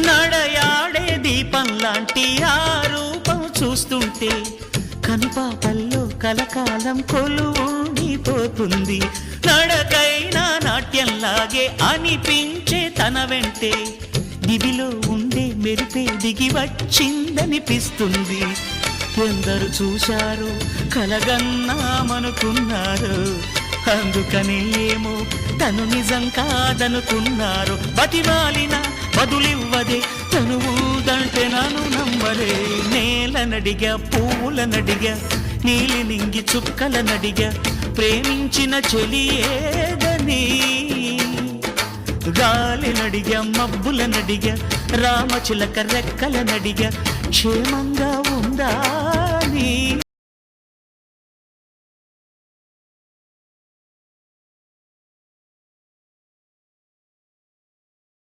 నడయాడే దీపం లాంటి ఆ రూపం చూస్తుంటే కనుపాపల్లో కలకాలం కొలువుండిపోతుంది. నడకైనా నాట్యంలాగే అనిపించే తన వెంటే దివిలో ఉండే మెరిపే దిగి వచ్చిందనిపిస్తుంది. ఎందరు చూశారు కలగన్నామనుకున్నారు, అందుకనే ఏమో తను నిజం కాదనుకున్నారు. బతిమాలిన బదులివ్వదే తను ఊదంటే నన్ను నమ్మలే. నేలనడిగా పువ్వులనడిగా నీలి నింగి చుక్కలనడిగా ప్రేమించిన చెలి ఏదని. గాలినడిగా మబ్బులనడిగా రామచిలక రెక్కలనడిగా క్షేమంగా ఉందా నీ